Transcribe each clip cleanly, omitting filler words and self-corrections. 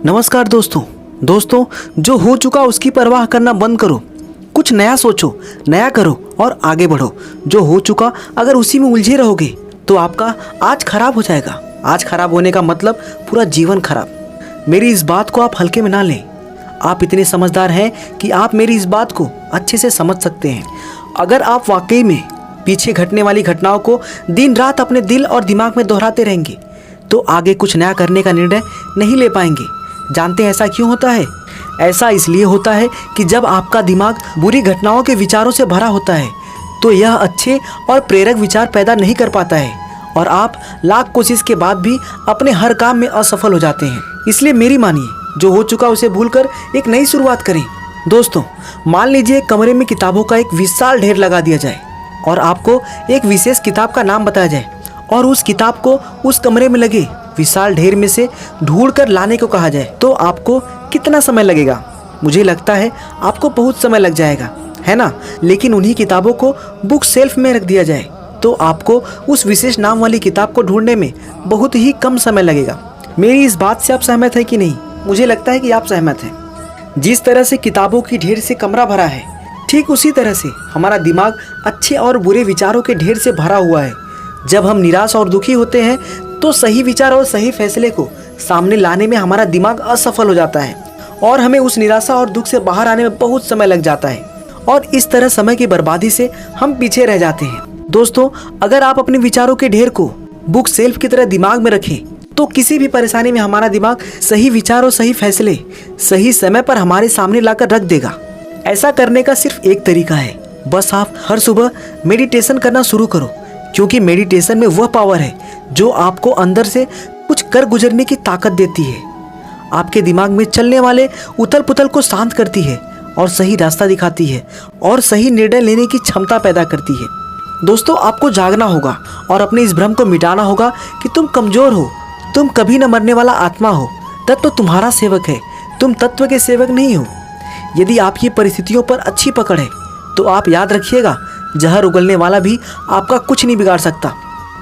नमस्कार दोस्तों, जो हो चुका उसकी परवाह करना बंद करो। कुछ नया सोचो, नया करो और आगे बढ़ो। जो हो चुका अगर उसी में उलझे रहोगे तो आपका आज खराब हो जाएगा। आज खराब होने का मतलब पूरा जीवन खराब। मेरी इस बात को आप हल्के में ना लें। आप इतने समझदार हैं कि आप मेरी इस बात को अच्छे से समझ सकते हैं। अगर आप वाकई में पीछे घटने वाली घटनाओं को दिन रात अपने दिल और दिमाग में दोहराते रहेंगे तो आगे कुछ नया करने का निर्णय नहीं ले पाएंगे। जानते हैं ऐसा क्यों होता है? ऐसा इसलिए होता है कि जब आपका दिमाग बुरी घटनाओं के विचारों से भरा होता है तो यह अच्छे और प्रेरक विचार पैदा नहीं कर पाता है और आप लाख कोशिश के बाद भी अपने हर काम में असफल हो जाते हैं। इसलिए मेरी मानिए, जो हो चुका उसे भूलकर एक नई शुरुआत करें। दोस्तों, मान लीजिए कमरे में किताबों का एक विशाल ढेर लगा दिया जाए और आपको एक विशेष किताब का नाम बताया जाए और उस किताब को उस कमरे में लगे विशाल ढेर में से ढूंढ कर लाने को कहा जाए तो आपको कितना समय लगेगा? मुझे लगता है आपको बहुत समय लग जाएगा, है ना? लेकिन उन्हीं किताबों को बुक शेल्फ में रख दिया जाए तो आपको उस विशेष नाम वाली किताब को ढूंढने में बहुत ही कम समय लगेगा। मेरी इस बात से आप सहमत हैं कि नहीं? मुझे लगता है कि आप सहमत हैं। जिस तरह से किताबों की ढेर से कमरा भरा है, ठीक उसी तरह से हमारा दिमाग अच्छे और बुरे विचारों के ढेर से भरा हुआ है। जब हम निराश और दुखी होते हैं तो सही विचार और सही फैसले को सामने लाने में हमारा दिमाग असफल हो जाता है और हमें उस निराशा और दुख से बाहर आने में बहुत समय लग जाता है और इस तरह समय की बर्बादी से हम पीछे रह जाते हैं। दोस्तों, अगर आप अपने विचारों के ढेर को बुक शेल्फ की तरह दिमाग में रखें तो किसी भी परेशानी में हमारा दिमाग सही विचार और सही फैसले सही समय पर हमारे सामने लाकर रख देगा। ऐसा करने का सिर्फ एक तरीका है, बस आप हर सुबह मेडिटेशन करना शुरू करो, क्योंकि मेडिटेशन में वह पावर है जो आपको अंदर से कुछ कर गुजरने की ताकत देती है। आपके दिमाग में चलने वाले उथल पुथल को शांत करती है और सही रास्ता दिखाती है और सही निर्णय लेने की क्षमता पैदा करती है। दोस्तों, आपको जागना होगा और अपने इस भ्रम को मिटाना होगा कि तुम कमजोर हो, तुम कभी न मरने वाला आत्मा हो। तत्व तुम्हारा सेवक है, तुम तत्व के सेवक नहीं हो। यदि आपकी परिस्थितियों पर अच्छी पकड़ है तो आप याद रखिएगा, जहर उगलने वाला भी आपका कुछ नहीं बिगाड़ सकता।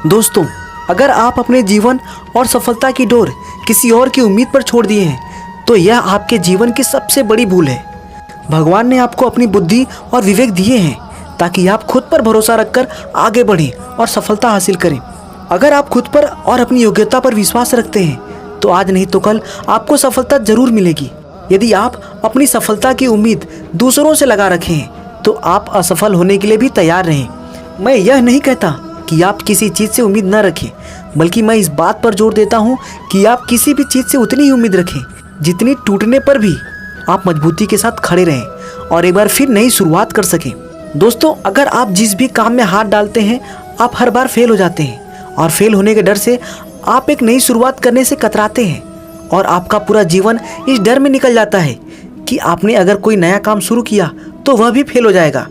दोस्तों, अगर आप अपने जीवन और सफलता की डोर किसी और की उम्मीद पर छोड़ दिए हैं तो यह आपके जीवन की सबसे बड़ी भूल है। भगवान ने आपको अपनी बुद्धि और विवेक दिए हैं ताकि आप खुद पर भरोसा रखकर आगे बढ़ें और सफलता हासिल करें। अगर आप खुद पर और अपनी योग्यता पर विश्वास रखते हैं तो आज नहीं तो कल आपको सफलता जरूर मिलेगी। यदि आप अपनी सफलता की उम्मीद दूसरों से लगा रखे हैं तो आप असफल होने के लिए भी तैयार रहें। मैं यह नहीं कहता कि आप किसी चीज़ से उम्मीद न रखें, बल्कि मैं इस बात पर जोर देता हूं कि आप किसी भी चीज़ से उतनी ही उम्मीद रखें जितनी टूटने पर भी आप मजबूती के साथ खड़े रहें और एक बार फिर नई शुरुआत कर सकें। दोस्तों, अगर आप जिस भी काम में हाथ डालते हैं आप हर बार फेल हो जाते हैं और फेल होने के डर से आप एक नई शुरुआत करने से कतराते हैं और आपका पूरा जीवन इस डर में निकल जाता है कि आपने अगर कोई नया काम शुरू किया तो वह भी फेल हो जाएगा।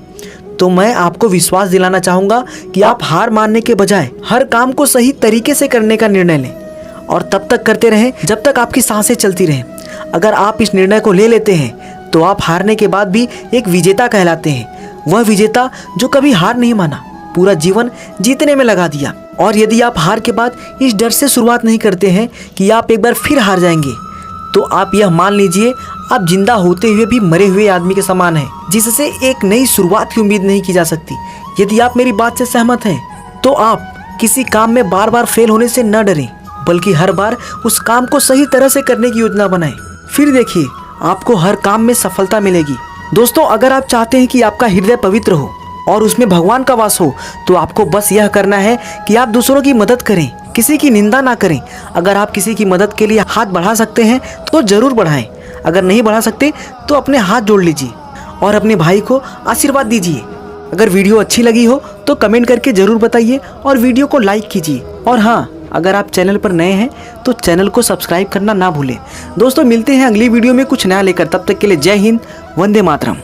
तो मैं आपको विश्वास दिलाना चाहूँगा कि आप हार मानने के बजाय हर काम को सही तरीके से करने का निर्णय लें और तब तक करते रहें जब तक आपकी सांसें चलती रहें। अगर आप इस निर्णय को ले लेते हैं तो आप हारने के बाद भी एक विजेता कहलाते हैं। वह विजेता जो कभी हार नहीं माना, पूरा जीवन जीतने में लगा दिया। और यदि आप हार के बाद इस डर से शुरुआत नहीं करते हैं कि आप एक बार फिर हार जाएंगे तो आप यह मान लीजिए आप जिंदा होते हुए भी मरे हुए आदमी के समान हैं, जिससे एक नई शुरुआत की उम्मीद नहीं की जा सकती। यदि आप मेरी बात से सहमत हैं तो आप किसी काम में बार बार फेल होने से न डरें, बल्कि हर बार उस काम को सही तरह से करने की योजना बनाएं। फिर देखिए, आपको हर काम में सफलता मिलेगी। दोस्तों, अगर आप चाहते हैं कि आपका हृदय पवित्र हो और उसमें भगवान का वास हो तो आपको बस यह करना है कि आप दूसरों की मदद करें, किसी की निंदा ना करें। अगर आप किसी की मदद के लिए हाथ बढ़ा सकते हैं तो जरूर बढ़ाएं। अगर नहीं बढ़ा सकते तो अपने हाथ जोड़ लीजिए और अपने भाई को आशीर्वाद दीजिए। अगर वीडियो अच्छी लगी हो तो कमेंट करके जरूर बताइए और वीडियो को लाइक कीजिए। और हाँ, अगर आप चैनल पर नए हैं तो चैनल को सब्सक्राइब करना ना भूलें। दोस्तों, मिलते हैं अगली वीडियो में कुछ नया लेकर। तब तक के लिए जय हिंद, वंदे मातरम।